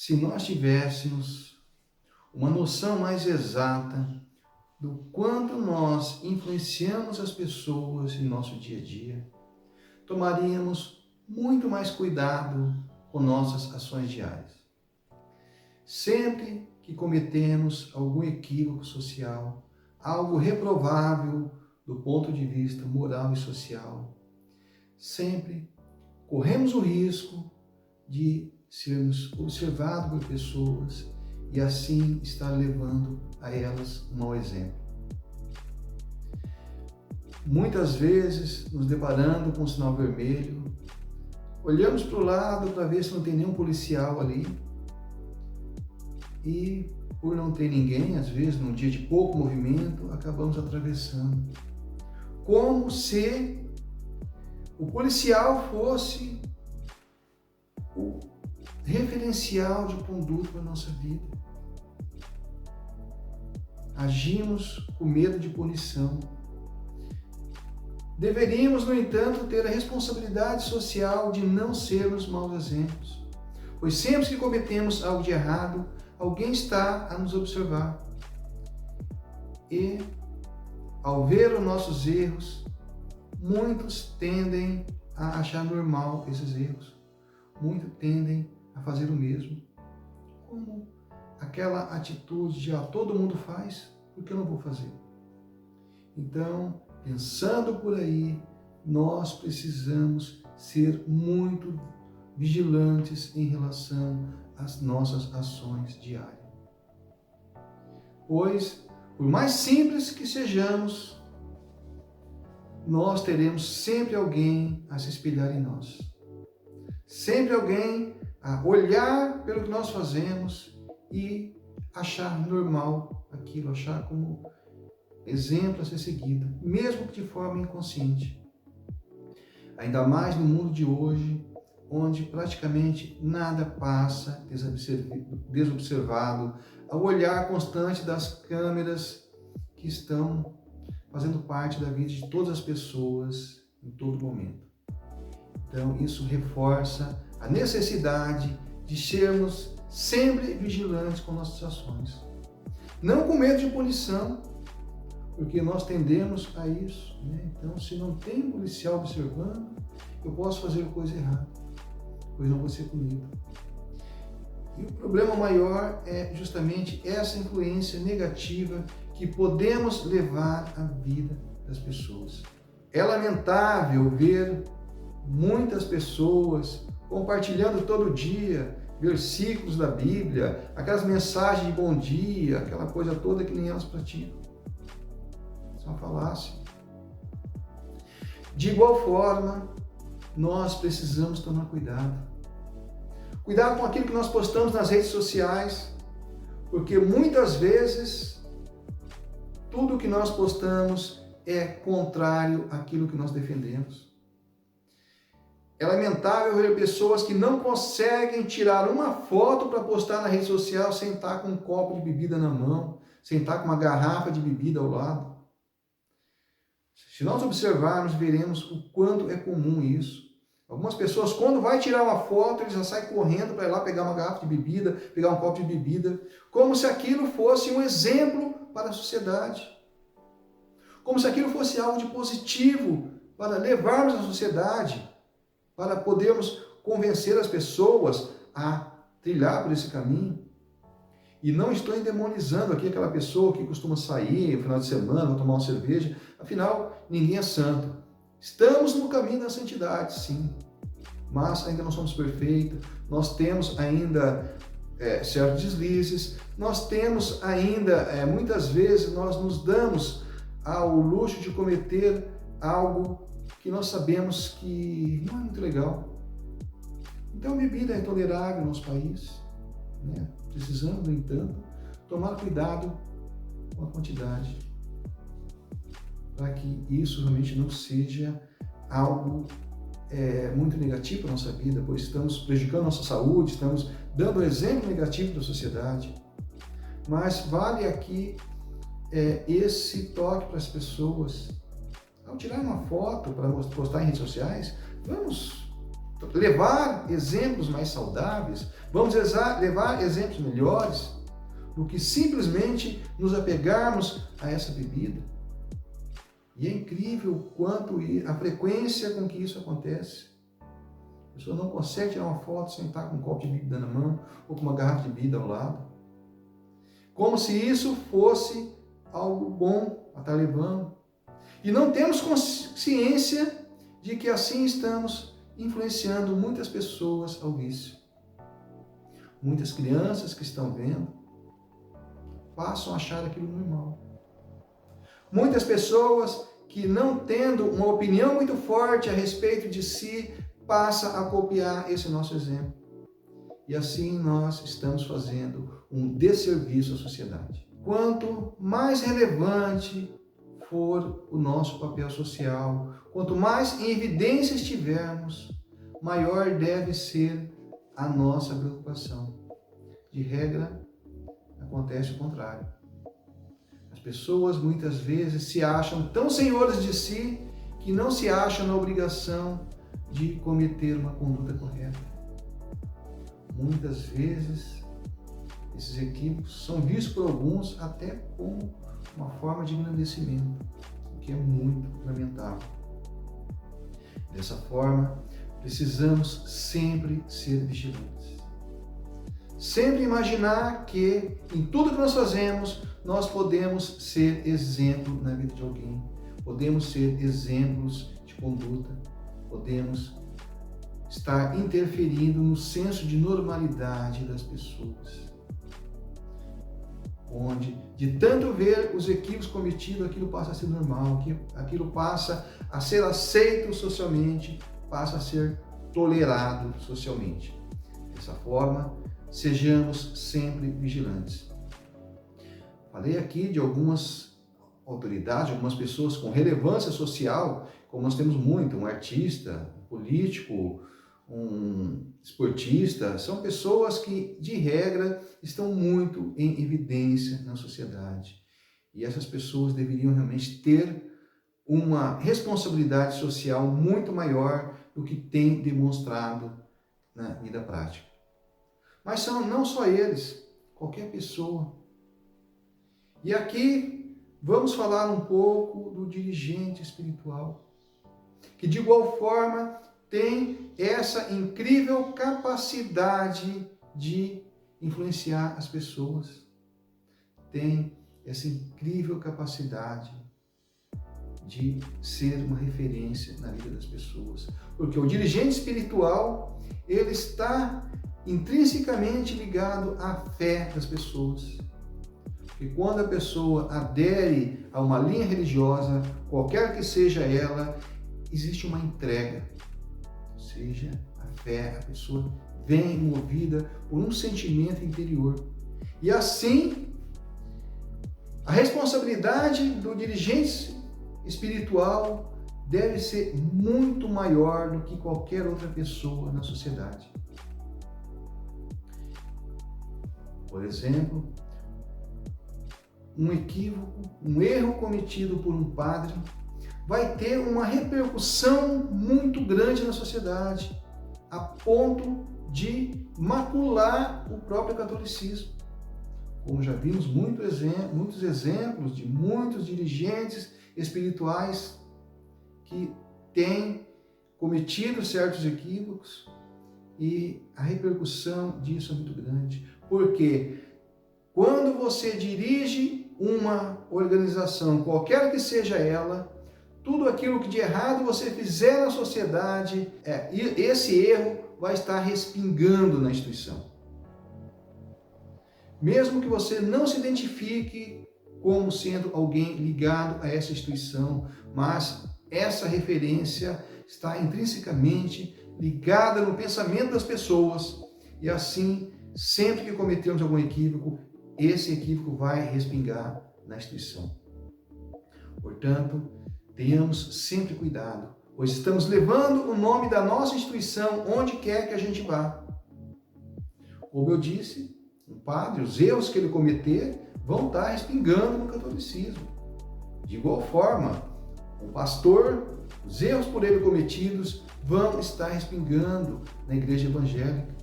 se nós tivéssemos uma noção mais exata do quanto nós influenciamos as pessoas em nosso dia a dia, tomaríamos muito mais cuidado com nossas ações diárias. Sempre que cometemos algum equívoco social, algo reprovável do ponto de vista moral e social, sempre corremos o risco de sermos observados por pessoas e assim estar levando a elas um mau exemplo. Muitas vezes, nos deparando com um sinal vermelho, olhamos para o lado para ver se não tem nenhum policial ali e, por não ter ninguém, às vezes, num dia de pouco movimento, acabamos atravessando. Como se o policial fosse o referencial de conduta para a nossa vida. Agimos com medo de punição. Deveríamos, no entanto, ter a responsabilidade social de não sermos maus exemplos, pois sempre que cometemos algo de errado, alguém está a nos observar. E, ao ver os nossos erros, muitos tendem a achar normal esses erros. Muitos tendem a fazer o mesmo. Como aquela atitude de todo mundo faz, por que eu não vou fazer? Então, pensando por aí, nós precisamos ser muito vigilantes em relação às nossas ações diárias. Pois, por mais simples que sejamos, nós teremos sempre alguém a se espelhar em nós. Sempre alguém a olhar pelo que nós fazemos e achar normal aquilo, achar como exemplo a ser seguido, mesmo que de forma inconsciente. Ainda mais no mundo de hoje, onde praticamente nada passa desobservado, ao olhar constante das câmeras que estão fazendo parte da vida de todas as pessoas em todo momento. Então, isso reforça a necessidade de sermos sempre vigilantes com nossas ações. Não com medo de punição, porque nós tendemos a isso, né? Então, se não tem um policial observando, eu posso fazer coisa errada, pois não vou ser punido. E o problema maior é justamente essa influência negativa que podemos levar à vida das pessoas. É lamentável ver muitas pessoas compartilhando todo dia versículos da Bíblia, aquelas mensagens de bom dia, aquela coisa toda que nem elas praticam. Isso é uma falácia. De igual forma, nós precisamos tomar cuidado. Cuidado com aquilo que nós postamos nas redes sociais, porque muitas vezes tudo que nós postamos é contrário àquilo que nós defendemos. É lamentável ver pessoas que não conseguem tirar uma foto para postar na rede social sem estar com um copo de bebida na mão, sem estar com uma garrafa de bebida ao lado. Se nós observarmos, veremos o quanto é comum isso. Algumas pessoas, quando vai tirar uma foto, eles já saem correndo para ir lá pegar uma garrafa de bebida, pegar um copo de bebida, como se aquilo fosse um exemplo para a sociedade. Como se aquilo fosse algo de positivo para levarmos a sociedade, para podermos convencer as pessoas a trilhar por esse caminho. E não estou endemonizando aqui aquela pessoa que costuma sair no final de semana, tomar uma cerveja. Afinal, ninguém é santo. Estamos no caminho da santidade, sim. Mas ainda não somos perfeitos. Nós temos ainda certos deslizes. Nós temos ainda, muitas vezes, nós nos damos ao luxo de cometer algo que nós sabemos que não é muito legal. Então, bebida é intolerável no nosso país, né? Precisamos, no entanto, tomar cuidado com a quantidade, para que isso realmente não seja algo muito negativo para a nossa vida, pois estamos prejudicando a nossa saúde, estamos dando um exemplo negativo da sociedade. Mas vale aqui esse toque para as pessoas. Ao tirar uma foto para postar em redes sociais, vamos levar exemplos mais saudáveis, vamos levar exemplos melhores do que simplesmente nos apegarmos a essa bebida. E é incrível quanto a frequência com que isso acontece. A pessoa não consegue tirar uma foto sem estar com um copo de bebida na mão ou com uma garrafa de bebida ao lado. Como se isso fosse algo bom a estar levando. E não temos consciência de que assim estamos influenciando muitas pessoas ao vício. Muitas crianças que estão vendo passam a achar aquilo normal. Muitas pessoas que, não tendo uma opinião muito forte a respeito de si, passam a copiar esse nosso exemplo. E assim nós estamos fazendo um desserviço à sociedade. Quanto mais relevante for o nosso papel social, quanto mais em evidência estivermos, maior deve ser a nossa preocupação. De regra, acontece o contrário. As pessoas muitas vezes se acham tão senhores de si que não se acham na obrigação de cometer uma conduta correta. Muitas vezes, esses equívocos são vistos por alguns até como uma forma de engrandecimento, o que é muito lamentável. Dessa forma, precisamos sempre ser vigilantes. Sempre imaginar que em tudo que nós fazemos, nós podemos ser exemplo na vida de alguém. Podemos ser exemplos de conduta. Podemos estar interferindo no senso de normalidade das pessoas. Onde, de tanto ver os equívocos cometidos, aquilo passa a ser normal, aquilo passa a ser aceito socialmente, passa a ser tolerado socialmente. Dessa forma, sejamos sempre vigilantes. Falei aqui de algumas autoridades, algumas pessoas com relevância social, como nós temos muito, um artista, um político, um esportista, são pessoas que, de regra, estão muito em evidência na sociedade. E essas pessoas deveriam realmente ter uma responsabilidade social muito maior do que tem demonstrado na vida prática. Mas são não só eles, qualquer pessoa. E aqui vamos falar um pouco do dirigente espiritual, que de igual forma tem essa incrível capacidade de influenciar as pessoas. Tem essa incrível capacidade de ser uma referência na vida das pessoas. Porque o dirigente espiritual, ele está intrinsecamente ligado à fé das pessoas. Porque quando a pessoa adere a uma linha religiosa, qualquer que seja ela, existe uma entrega. Ou seja, a fé, a pessoa vem movida por um sentimento interior. E assim, a responsabilidade do dirigente espiritual deve ser muito maior do que qualquer outra pessoa na sociedade. Por exemplo, um equívoco, um erro cometido por um padre vai ter uma repercussão muito grande na sociedade, a ponto de macular o próprio catolicismo. Como já vimos muitos exemplos de muitos dirigentes espirituais que têm cometido certos equívocos e a repercussão disso é muito grande. Porque quando você dirige uma organização, qualquer que seja ela, tudo aquilo que de errado você fizer na sociedade, esse erro vai estar respingando na instituição. Mesmo que você não se identifique como sendo alguém ligado a essa instituição, mas essa referência está intrinsecamente ligada no pensamento das pessoas e assim, sempre que cometermos algum equívoco, esse equívoco vai respingar na instituição. Portanto, tenhamos sempre cuidado, pois estamos levando o nome da nossa instituição onde quer que a gente vá. Como eu disse, um padre, os erros que ele cometer vão estar respingando no catolicismo. De igual forma, o pastor, os erros por ele cometidos vão estar respingando na igreja evangélica.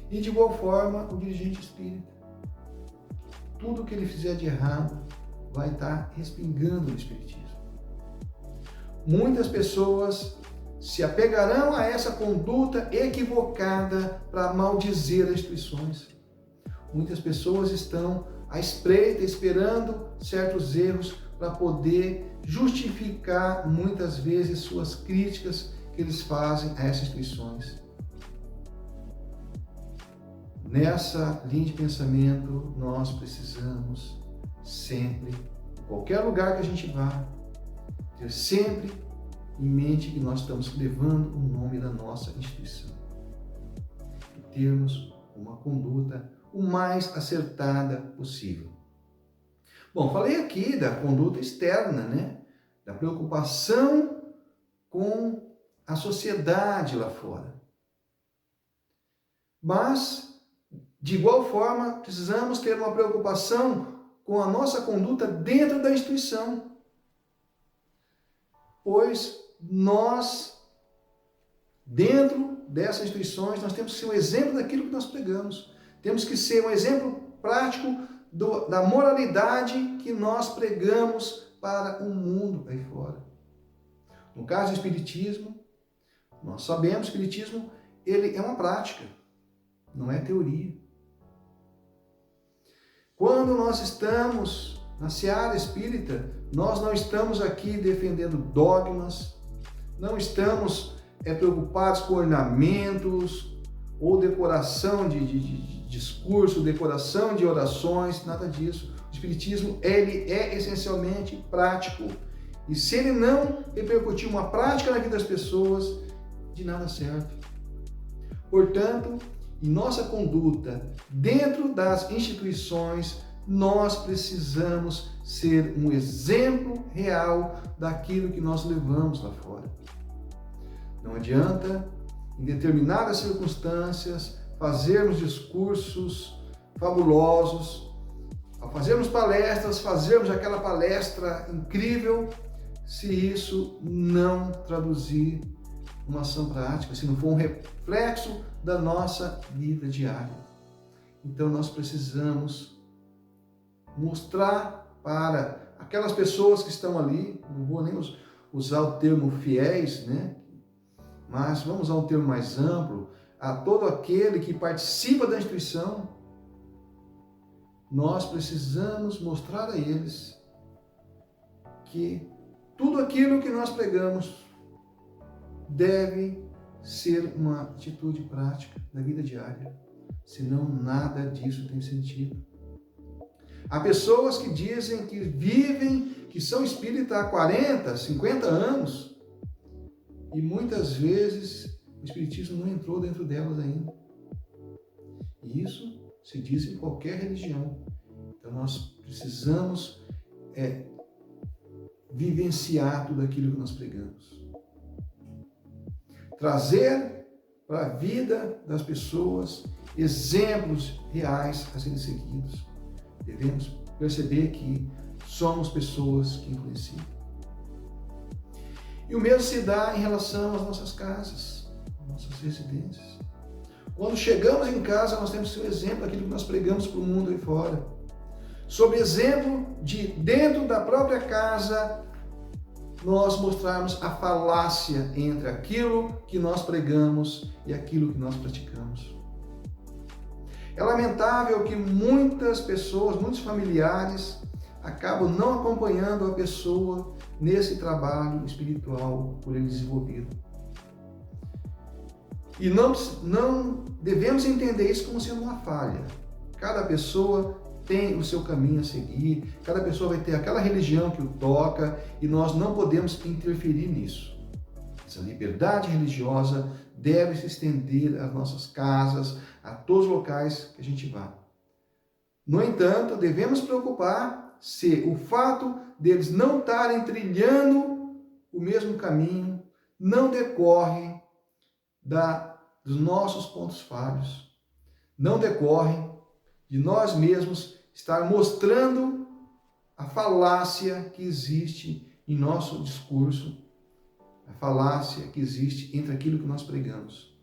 E de igual forma, o dirigente espírita. Tudo que ele fizer de errado vai estar respingando no espiritismo. Muitas pessoas se apegarão a essa conduta equivocada para maldizer as instituições. Muitas pessoas estão à espreita, esperando certos erros para poder justificar muitas vezes suas críticas que eles fazem a essas instituições. Nessa linha de pensamento, nós precisamos sempre, em qualquer lugar que a gente vá, ter sempre em mente que nós estamos levando o nome da nossa instituição. E termos uma conduta o mais acertada possível. Bom, falei aqui da conduta externa, né? Da preocupação com a sociedade lá fora. Mas, de igual forma, precisamos ter uma preocupação com a nossa conduta dentro da instituição. Pois nós, dentro dessas instituições, nós temos que ser um exemplo daquilo que nós pregamos. Temos que ser um exemplo prático da moralidade que nós pregamos para o mundo aí fora. No caso do Espiritismo, nós sabemos que o Espiritismo ele é uma prática, não é teoria. Quando nós estamos na seara espírita, nós não estamos aqui defendendo dogmas, não estamos preocupados com ornamentos ou decoração de discurso, decoração de orações, nada disso. O Espiritismo ele é essencialmente prático. E se ele não repercutir uma prática na vida das pessoas, de nada serve. Portanto, em nossa conduta, dentro das instituições, nós precisamos ser um exemplo real daquilo que nós levamos lá fora. Não adianta, em determinadas circunstâncias, fazermos discursos fabulosos, ao fazermos palestras, fazermos aquela palestra incrível, se isso não traduzir uma ação prática, se não for um reflexo da nossa vida diária. Então nós precisamos mostrar para aquelas pessoas que estão ali, não vou nem usar o termo fiéis, né? Mas vamos usar um termo mais amplo, a todo aquele que participa da instituição, nós precisamos mostrar a eles que tudo aquilo que nós pregamos deve ser uma atitude prática da vida diária, senão nada disso tem sentido. Há pessoas que dizem que vivem, que são espíritas há 40, 50 anos, e muitas vezes o espiritismo não entrou dentro delas ainda. E isso se diz em qualquer religião. Então nós precisamos vivenciar tudo aquilo que nós pregamos. Trazer para a vida das pessoas exemplos reais a serem seguidos. Devemos perceber que somos pessoas que influenciam. E o mesmo se dá em relação às nossas casas, nossas residências. Quando chegamos em casa, nós temos que ser um exemplo daquilo que nós pregamos para o mundo aí fora. Sob exemplo de, dentro da própria casa, nós mostrarmos a falácia entre aquilo que nós pregamos e aquilo que nós praticamos. É lamentável que muitas pessoas, muitos familiares, acabam não acompanhando a pessoa nesse trabalho espiritual por ele desenvolvido. E não devemos entender isso como sendo uma falha. Cada pessoa tem o seu caminho a seguir, cada pessoa vai ter aquela religião que o toca e nós não podemos interferir nisso. Essa liberdade religiosa deve se estender às nossas casas, a todos os locais que a gente vá. No entanto, devemos preocupar se o fato deles não estarem trilhando o mesmo caminho não decorre dos nossos pontos falhos, não decorre de nós mesmos estar mostrando a falácia que existe em nosso discurso a falácia que existe entre aquilo que nós pregamos.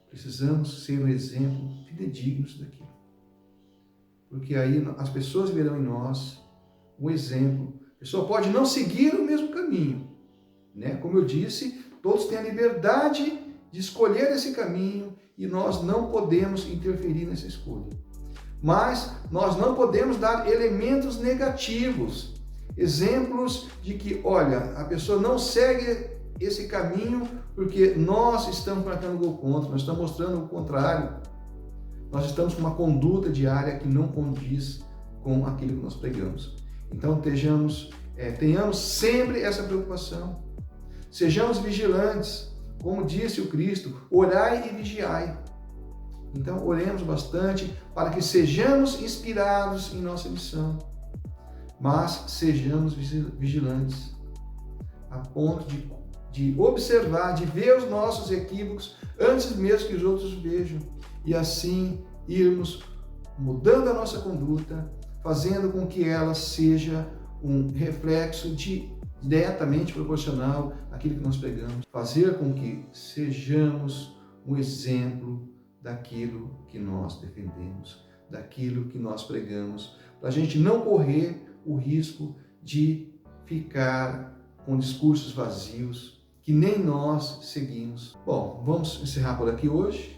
Precisamos ser um exemplo fidedigno daquilo. Porque aí as pessoas verão em nós um exemplo. A pessoa pode não seguir o mesmo caminho, né? Como eu disse, todos têm a liberdade de escolher esse caminho e nós não podemos interferir nessa escolha. Mas nós não podemos dar elementos negativos, exemplos de que, olha, a pessoa não segue esse caminho porque nós estamos marcando gol contra, nós estamos mostrando o contrário. Nós estamos com uma conduta diária que não condiz com aquilo que nós pregamos. Então tenhamos sempre essa preocupação. Sejamos vigilantes, como disse o Cristo, orai e vigiai. Então oremos bastante para que sejamos inspirados em nossa missão, mas sejamos vigilantes, a ponto de observar, de ver os nossos equívocos antes mesmo que os outros vejam, e assim irmos mudando a nossa conduta, fazendo com que ela seja um reflexo diretamente proporcional àquilo que nós pregamos, fazer com que sejamos um exemplo daquilo que nós defendemos, daquilo que nós pregamos, para a gente não correr o risco de ficar com discursos vazios que nem nós seguimos. Bom, vamos encerrar por aqui hoje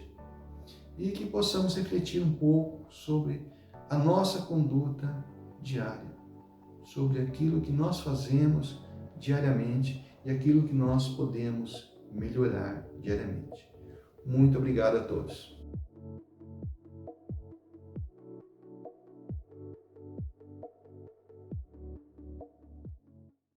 e que possamos refletir um pouco sobre a nossa conduta diária, sobre aquilo que nós fazemos diariamente e aquilo que nós podemos melhorar diariamente. Muito obrigado a todos.